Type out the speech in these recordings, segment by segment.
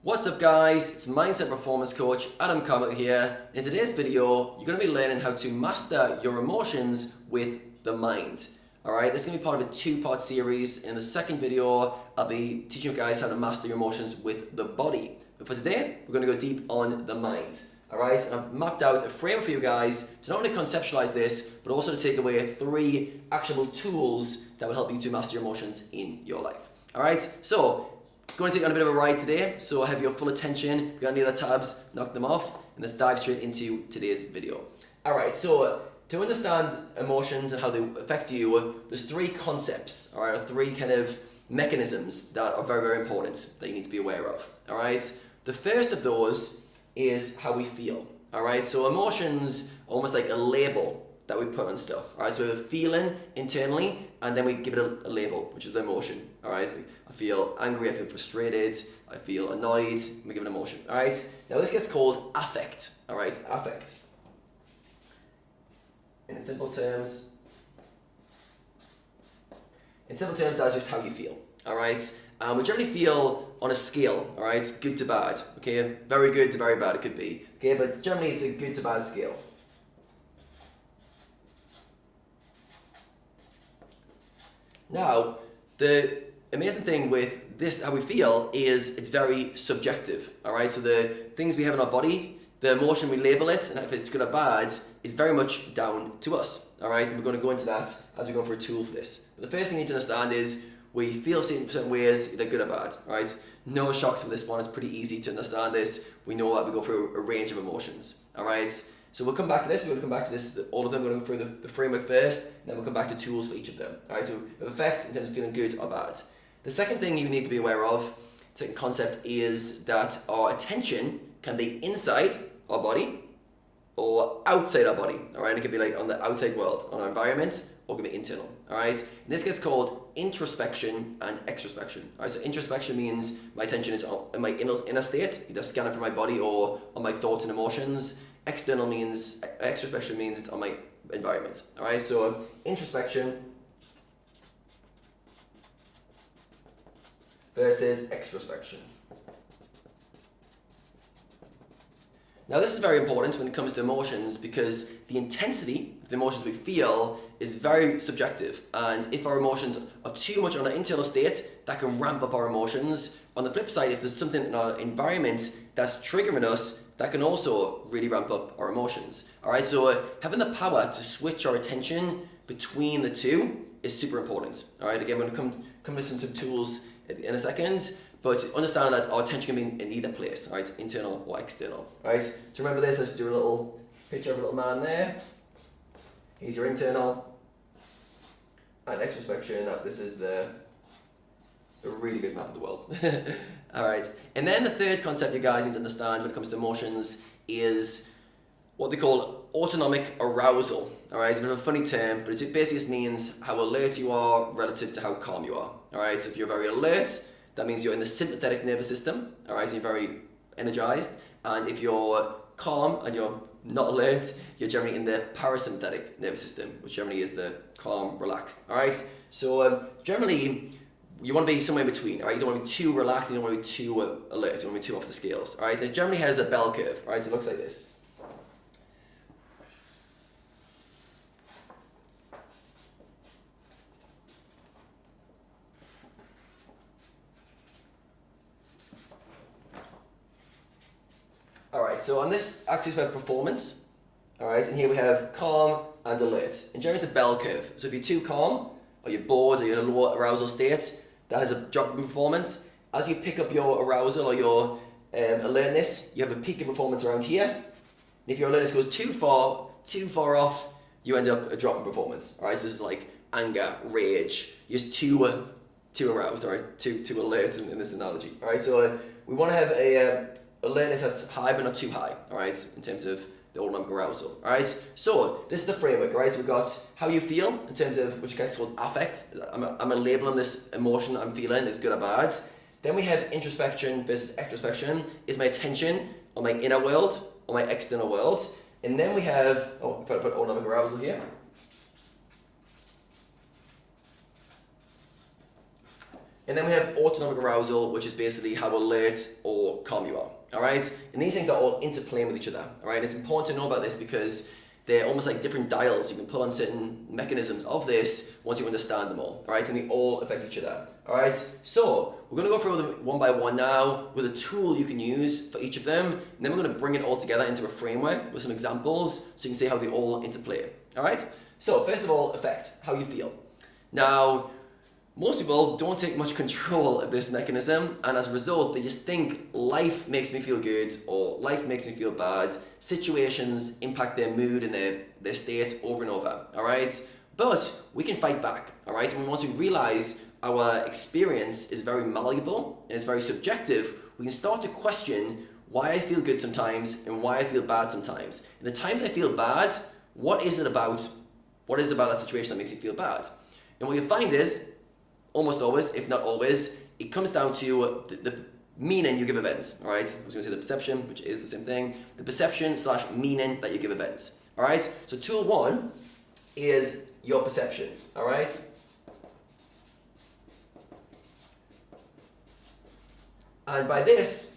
What's up guys, it's Mindset Performance Coach Adam Carmichael here. In today's video, you're going to be learning how to master your emotions with the mind. Alright, this is going to be part of a two-part series. In the second video, I'll be teaching you guys how to master your emotions with the body. But for today, we're going to go deep on the mind. Alright, and I've mapped out a frame for you guys to not only conceptualize this, but also to take away 3 actionable tools that will help you to master your emotions in your life. Alright, so going to take you on a bit of a ride today, so have your full attention. If you've got any other tabs, knock them off, and let's dive straight into today's video. Alright, so to understand emotions and how they affect you, there's 3 concepts, alright, or 3 kind of mechanisms that are very, very important that you need to be aware of. Alright, the first of those is how we feel. Alright, so emotions are almost like a label that we put on stuff. Alright, so we have a feeling internally, and then we give it a label, which is the emotion. Alright, so I feel angry, I feel frustrated, I feel annoyed, we give it an emotion. Alright, now this gets called affect. Alright, affect. In simple terms, that's just how you feel. Alright, we generally feel on a scale. Alright, good to bad. Okay, very good to very bad it could be. Okay, but generally it's a good to bad scale. Now, the amazing thing with this, how we feel, is it's very subjective. Alright, so the things we have in our body, the emotion we label it, and if it's good or bad, is very much down to us. Alright, and we're going to go into that as we go for a tool for this. But the first thing you need to understand is we feel certain ways, either good or bad. Alright, no shocks with this one, it's pretty easy to understand this. We know that we go through a range of emotions. Alright, so we'll come back to this, we're going to come back to this, all of them, we're going to go through the framework first, and then we'll come back to tools for each of them. Alright, so effect in terms of feeling good or bad. The second thing you need to be aware of, second concept, is that our attention can be inside our body or outside our body. Alright, it could be like on the outside world, on our environment, or it could be internal. Alright, and this gets called introspection and extrospection. Alright, so introspection means my attention is in my inner state, either scanning for my body or on my thoughts and emotions. External means, extrospection means it's on my environment. Alright, so introspection versus extrospection. Now this is very important when it comes to emotions because the intensity of the emotions we feel is very subjective, and if our emotions are too much on our internal state, that can ramp up our emotions. On the flip side, if there's something in our environment that's triggering us, that can also really ramp up our emotions. Alright, so having the power to switch our attention between the two is super important. Alright, again, we're going to come to some tools in a second, but understand that our attention can be in either place, right? Internal or external. Right? To remember this, let's do a little picture of a little man there. He's your internal. And extrospection, this is a really good map of the world. Alright, and then the third concept you guys need to understand when it comes to emotions is what they call autonomic arousal. Alright, it's a bit of a funny term, but it basically just means how alert you are relative to how calm you are. Alright, so if you're very alert, that means you're in the sympathetic nervous system, alright, so you're very energized. And if you're calm and you're not alert, you're generally in the parasympathetic nervous system, which generally is the calm, relaxed. Alright, so generally, you want to be somewhere in between, alright? You don't want to be too relaxed, you don't want to be too alert, you don't want to be too off the scales, alright? It generally has a bell curve, alright? So it looks like this. Alright, so on this axis we have performance, alright, and here we have calm and alert. And generally it's a bell curve. So if you're too calm, or you're bored, or you're in a low arousal state, that has a drop in performance. As you pick up your arousal or your alertness, you have a peak of performance around here. And if your alertness goes too far off, you end up a drop in performance. Alright, so this is like anger, rage, you're just too aroused, alright, too alert in this analogy. Alright, so we want to have a alertness that's high but not too high, alright, in terms of the autonomic arousal. Alright, so this is the framework, right? So we've got how you feel in terms of which gets called affect. I'm a label on this emotion I'm feeling, is good or bad. Then we have introspection versus extrospection. Is my attention on my inner world or my external world? And then we have, if I put autonomic arousal here. And then we have autonomic arousal, which is basically how alert or calm you are. All right, and these things are all interplaying with each other. All right, it's important to know about this because they're almost like different dials. You can pull on certain mechanisms of this once you understand them all. All right, and they all affect each other. All right, so we're going to go through them one by one now with a tool you can use for each of them, and then we're going to bring it all together into a framework with some examples so you can see how they all interplay. All right, so first of all, affect how you feel. Now, most people don't take much control of this mechanism, and as a result, they just think life makes me feel good or life makes me feel bad. Situations impact their mood and their state over and over, all right? But we can fight back, all right? And once we realize our experience is very malleable and it's very subjective, we can start to question why I feel good sometimes and why I feel bad sometimes. And the times I feel bad, what is it about that situation that makes me feel bad? And what you find is, almost always, if not always, it comes down to the meaning you give events, all right? I was going to say the perception, which is the same thing. The perception/meaning that you give events, all right? So tool one is your perception, all right? And by this,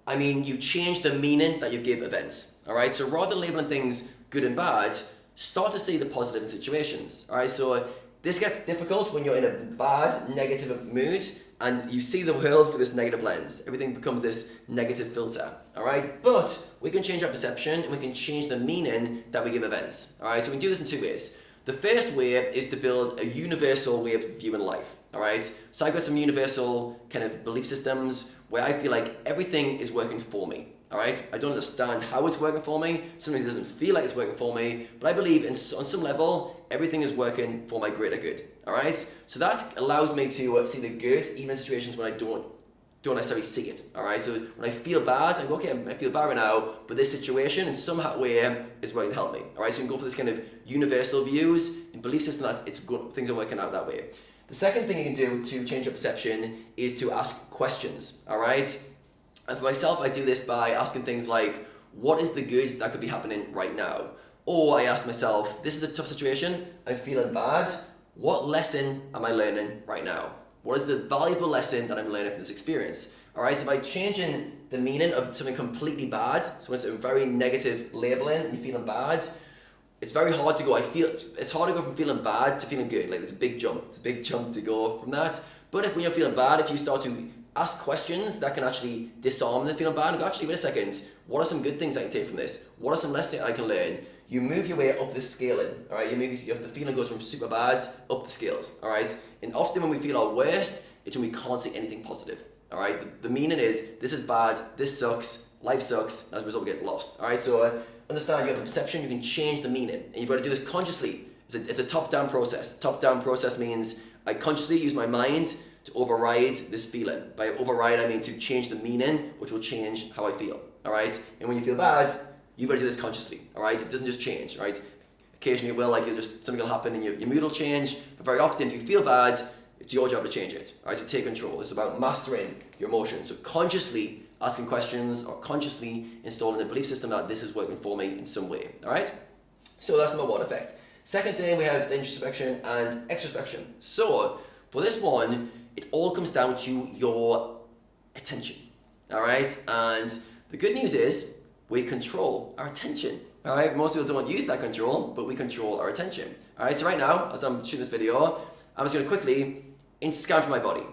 I mean you change the meaning that you give events, all right? So rather than labeling things good and bad, start to see the positive in situations, all right? So this gets difficult when you're in a bad, negative mood and you see the world through this negative lens. Everything becomes this negative filter, all right? But we can change our perception and we can change the meaning that we give events, all right? So we can do this in two ways. The first way is to build a universal way of viewing life, all right? So I've got some universal kind of belief systems where I feel like everything is working for me, all right? I don't understand how it's working for me. Sometimes it doesn't feel like it's working for me, but I believe on some level, everything is working for my greater good, all right? So that allows me to see the good even in situations when I don't necessarily see it, all right? So when I feel bad, I go, okay, I feel bad right now, but this situation in some way is working to help me, all right? So you can go for this kind of universal views and belief system that it's good, things are working out that way. The second thing you can do to change your perception is to ask questions, all right? And for myself, I do this by asking things like, what is the good that could be happening right now? Or I ask myself, this is a tough situation, I'm feeling bad. What lesson am I learning right now? What is the valuable lesson that I'm learning from this experience? All right, so by changing the meaning of something completely bad, so it's a very negative labeling, and you're feeling bad, it's very hard to go, it's hard to go from feeling bad to feeling good. Like it's a big jump. It's a big jump to go from that. But when you're feeling bad, if you start to ask questions that can actually disarm the feeling bad and go, actually, wait a second, what are some good things I can take from this? What are some lessons I can learn? You move your way up the scaling, all right? The feeling goes from super bad up the scales, all right? And often when we feel our worst, it's when we can't see anything positive, all right? The meaning is, this is bad, this sucks, life sucks, as a result we get lost, all right? So understand you have a perception, you can change the meaning, and you've got to do this consciously. It's a top-down process. Top-down process means I consciously use my mind to override this feeling. By override, I mean to change the meaning, which will change how I feel, all right? And when you feel bad, you've got to do this consciously, all right? It doesn't just change, right? Occasionally it will, like something will happen and your mood will change, but very often if you feel bad, it's your job to change it, all right? So take control. It's about mastering your emotions. So consciously asking questions or consciously installing a belief system that this is working for me in some way, all right? So that's number one, effect. Second thing, we have introspection and extrospection. So for this one, it all comes down to your attention, all right? And the good news is we control our attention, all right? Most people don't use that control, but we control our attention, all right? So right now, as I'm shooting this video, I'm just gonna quickly scan for my body.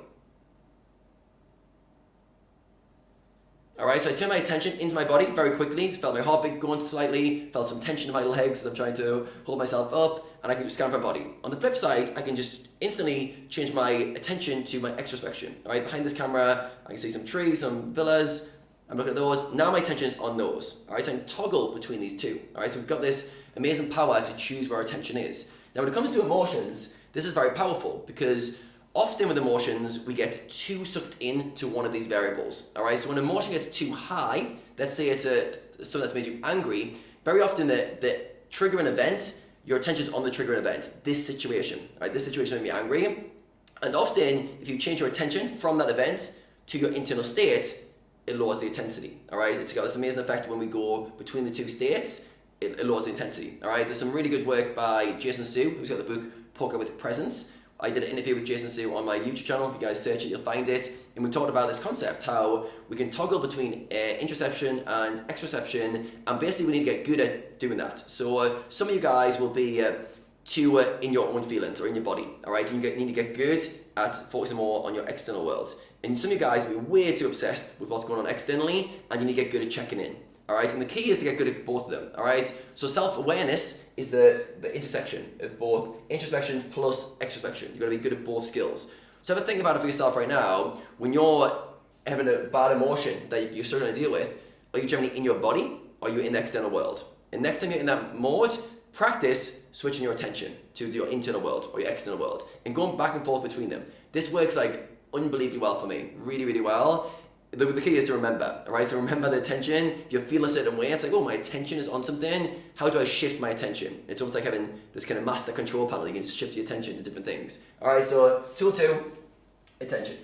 All right, so I turn my attention into my body very quickly, felt my heartbeat going slightly, felt some tension in my legs as I'm trying to hold myself up, and I can scan my body. On the flip side, I can just instantly change my attention to my extrospection. All right, behind this camera, I can see some trees, some villas, I'm looking at those. Now my attention is on those. All right, so I can toggle between these two. All right, so we've got this amazing power to choose where our attention is. Now when it comes to emotions, this is very powerful because often with emotions, we get too sucked into one of these variables, all right? So when emotion gets too high, let's say it's something that's made you angry, very often the triggering event, your attention's on the triggering event, this situation, all right? This situation made me angry. And often, if you change your attention from that event to your internal state, it lowers the intensity, all right? It's got this amazing effect when we go between the two states, it lowers the intensity, all right? There's some really good work by Jason Su, who's got the book Poker with Presence, I did an interview with Jason Sue on my YouTube channel. If you guys search it, you'll find it. And we talked about this concept, how we can toggle between introception and extroception, and basically we need to get good at doing that. So some of you guys will be too in your own feelings or in your body, all right? And you need to get good at focusing more on your external world. And some of you guys will be way too obsessed with what's going on externally, and you need to get good at checking in. All right, and the key is to get good at both of them. All right, so self-awareness is the intersection of both introspection plus extrospection. You've got to be good at both skills. So have a think about it for yourself right now. When you're having a bad emotion that you're struggling to deal with, are you generally in your body or are you in the external world? And next time you're in that mode, practice switching your attention to your internal world or your external world and going back and forth between them. This works like unbelievably well for me, really, really well. The key is to remember, all right? So remember the attention. If you feel a certain way, it's like, oh, my attention is on something. How do I shift my attention? It's almost like having this kind of master control panel. You can just shift your attention to different things. All right, so tool 2, attention.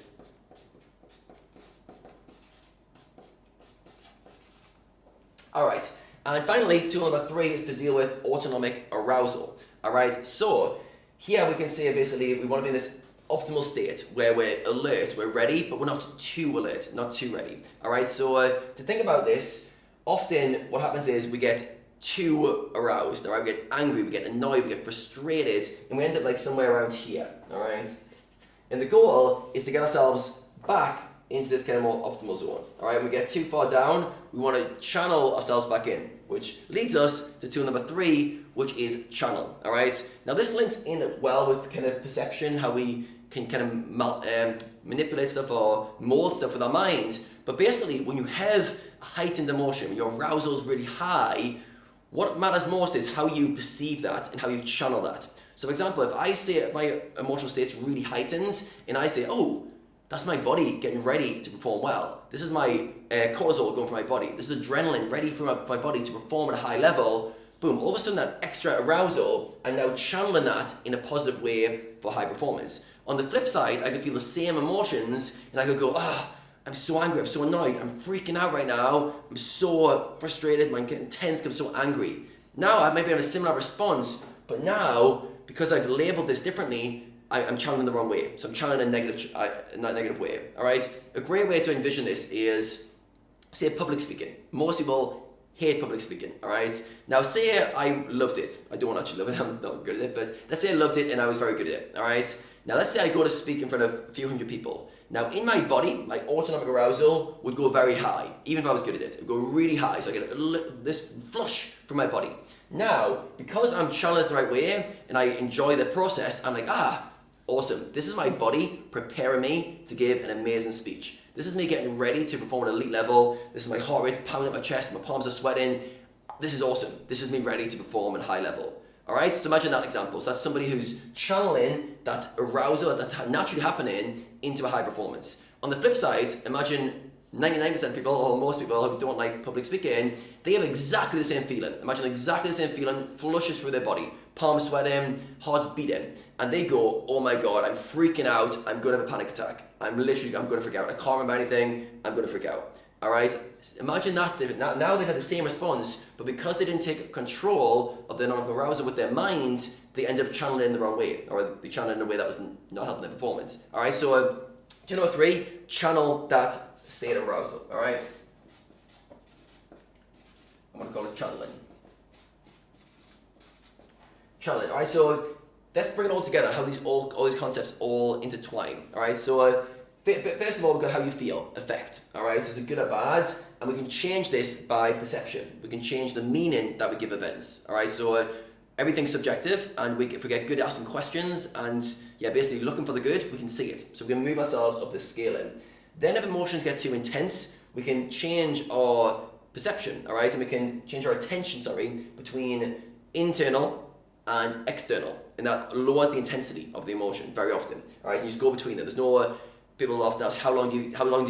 All right, and finally, tool number 3 is to deal with autonomic arousal. All right, so here we can say basically we want to be in this optimal state where we're alert, we're ready, but we're not too alert, not too ready. All right, so to think about this, often what happens is we get too aroused, all right? We get angry, we get annoyed, we get frustrated, and we end up like somewhere around here, all right? And the goal is to get ourselves back into this kind of more optimal zone, all right? When we get too far down, we want to channel ourselves back in, which leads us to tool number 3, which is channel, all right? Now this links in well with kind of perception, how we can kind of manipulate stuff or mold stuff with our minds. But basically, when you have a heightened emotion, when your arousal is really high, what matters most is how you perceive that and how you channel that. So for example, if I say my emotional state's really heightened and I say, oh, that's my body getting ready to perform well. This is my cortisol going for my body. This is adrenaline ready for my body to perform at a high level. Boom, all of a sudden that extra arousal, I'm now channeling that in a positive way for high performance. On the flip side, I could feel the same emotions and I could go, I'm so angry, I'm so annoyed, I'm freaking out right now, I'm so frustrated, I'm getting tense, I'm so angry. Now I might be having a similar response, but now, because I've labeled this differently, I'm channeling the wrong way. So I'm channeling in a negative way, all right? A great way to envision this is, say, public speaking. Most people hate public speaking, all right? Now, say I loved it. I don't actually love it, I'm not good at it, but let's say I loved it and I was very good at it, all right? Now, let's say I go to speak in front of a few hundred people. Now, in my body, my autonomic arousal would go very high, even if I was good at it. It would go really high, so I get this flush from my body. Now, because I'm channeling this the right way and I enjoy the process, I'm like, awesome. This is my body preparing me to give an amazing speech. This is me getting ready to perform at an elite level. This is my heart rate pounding up my chest, my palms are sweating. This is awesome. This is me ready to perform at a high level. All right, so imagine that example. So that's somebody who's channeling that arousal that's naturally happening into a high performance. On the flip side, imagine 99% of people, or most people who don't like public speaking, they have exactly the same feeling. Imagine exactly the same feeling flushes through their body, palms sweating, heart's beating, and they go, oh my God, I'm freaking out, I'm gonna have a panic attack. I'm gonna freak out. I can't remember anything, I'm gonna freak out. All right, imagine that now they've had the same response, but because they didn't take control of their non-arousal with their minds, they ended up channeling in the wrong way, or they channeled in a way that was not helping their performance. All right, so number 3, channel that state of arousal. All right, I'm gonna call it channeling. Channeling. All right, so let's bring it all together. How all these concepts all intertwine. All right, so. First of all, we've got how you feel, affect, all right? So it's a good or bad, and we can change this by perception. We can change the meaning that we give events, all right? So everything's subjective, and if we get good at asking questions and, basically looking for the good, we can see it. So we can move ourselves up this scaling. Then if emotions get too intense, we can change our perception, all right? And we can change our attention, between internal and external, and that lowers the intensity of the emotion very often, all right? You just go between them. There's no... People often ask, how long do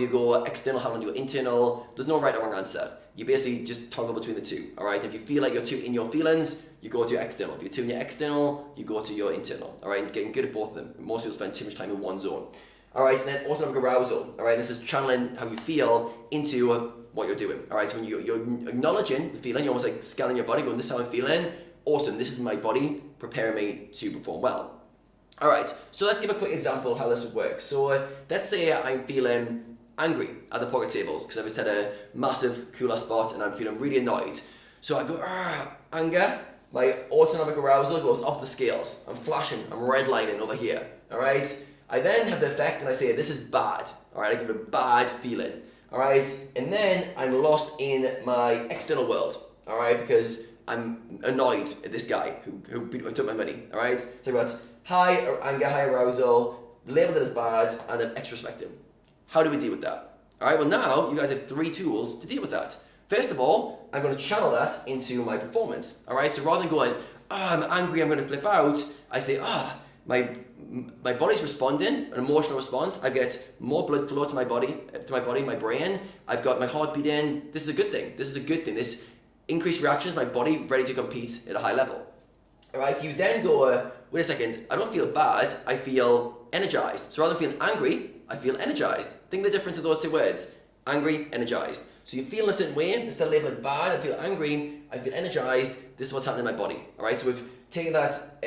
you go external, how long do you go internal? There's no right or wrong answer. You basically just toggle between the two, all right? If you feel like you're too in your feelings, you go to your external. If you're too in your external, you go to your internal, all right? Getting good at both of them. Most people spend too much time in one zone. All right, and then autonomic arousal, all right? This is channeling how you feel into what you're doing, all right? So when you're acknowledging the feeling, you're almost like scanning your body, going, this is how I'm feeling. Awesome, this is my body preparing me to perform well. Alright, so let's give a quick example of how this would work. So let's say I'm feeling angry at the poker tables because I just had a massive cooler spot and I'm feeling really annoyed. So I go, anger, my autonomic arousal goes off the scales. I'm flashing, I'm redlining over here, alright? I then have the effect and I say, this is bad, alright? I give it a bad feeling, alright? And then I'm lost in my external world, alright? Because I'm annoyed at this guy who took my money, alright? So I've got high anger, high arousal, labeled it as bad, and I'm introspecting. How do we deal with that? Alright, well now you guys have 3 tools to deal with that. First of all, I'm going to channel that into my performance, alright? So rather than going, I'm angry, I'm going to flip out, I say, my body's responding, an emotional response. I get more blood flow to my body, my brain. I've got my heart beating. This is a good thing. This increased reactions, my body ready to compete at a high level. Alright, so you then go, wait a second, I don't feel bad, I feel energized. So rather than feeling angry, I feel energized. Think the difference of those 2 words. Angry, energized. So you feel in a certain way, instead of labeling bad, I feel angry, I feel energized, this is what's happening in my body. Alright, so we've taken that,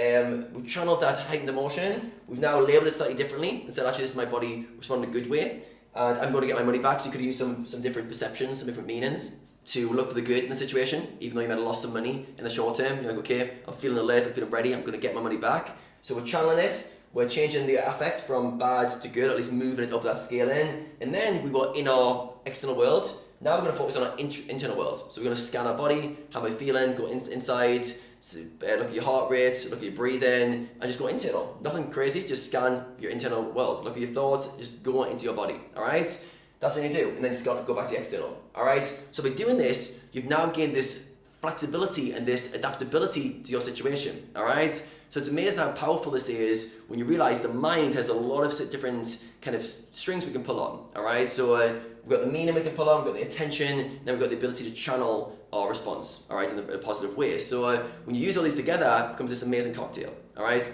we've channeled that heightened emotion, we've now labeled it slightly differently, instead actually this is my body responding in a good way, and I'm going to get my money back, so you could use some different perceptions, some different meanings, to look for the good in the situation, even though you might have lost some money in the short term. You're like, okay, I'm feeling alert, I'm feeling ready, I'm going to get my money back. So we're channeling it, we're changing the affect from bad to good, at least moving it up that scale in, and then we go in our external world. Now we're going to focus on our internal world. So we're going to scan our body, how am I feeling, go inside, look at your heart rate, look at your breathing, and just go internal. Nothing crazy, just scan your internal world. Look at your thoughts, just go into your body, alright? That's what you do, and then just go back to the external, alright? So by doing this, you've now gained this flexibility and this adaptability to your situation, alright? So it's amazing how powerful this is when you realize the mind has a lot of different kind of strings we can pull on, alright? So we've got the meaning we can pull on, we've got the attention, then we've got the ability to channel our response, alright, in a positive way. So when you use all these together, it becomes this amazing cocktail, alright?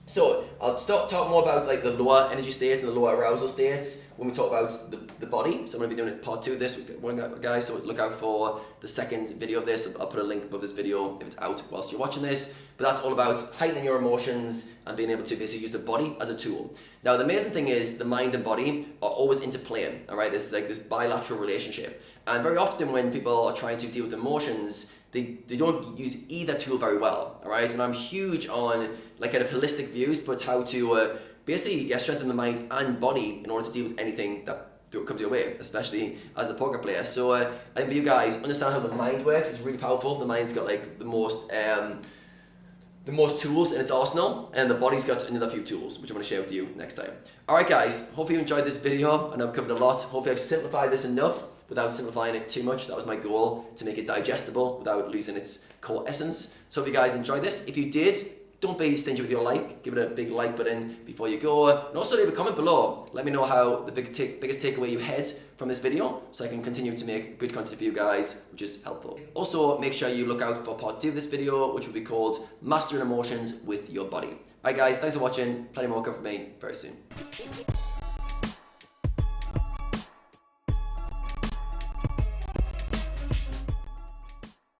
So I'll talk more about like the lower energy states and the lower arousal states when we talk about the body. So I'm going to be doing a part 2 of this, guys, so look out for the second video of this. I'll put a link above this video if it's out whilst you're watching this. But that's all about heightening your emotions and being able to basically use the body as a tool. Now the amazing thing is the mind and body are always interplaying, alright? There's like this bilateral relationship. And very often when people are trying to deal with emotions, they don't use either tool very well, alright? And I'm huge on like kind of holistic views, but how to basically strengthen the mind and body in order to deal with anything that comes your way, especially as a poker player. So I think for you guys, understand how the mind works is really powerful. The mind's got like the most tools in its arsenal, and the body's got another few tools, which I'm going to share with you next time. Alright guys, hopefully you enjoyed this video, and I've covered a lot. Hopefully I've simplified this enough without simplifying it too much. That was my goal, to make it digestible without losing its core essence. So hope you guys enjoyed this. If you did, don't be stingy with your like. Give it a big like button before you go. And also leave a comment below. Let me know how the biggest takeaway you had from this video, so I can continue to make good content for you guys, which is helpful. Also, make sure you look out for part 2 of this video, which will be called Mastering Emotions with Your Body. Alright guys, thanks for watching. Plenty more coming from me very soon.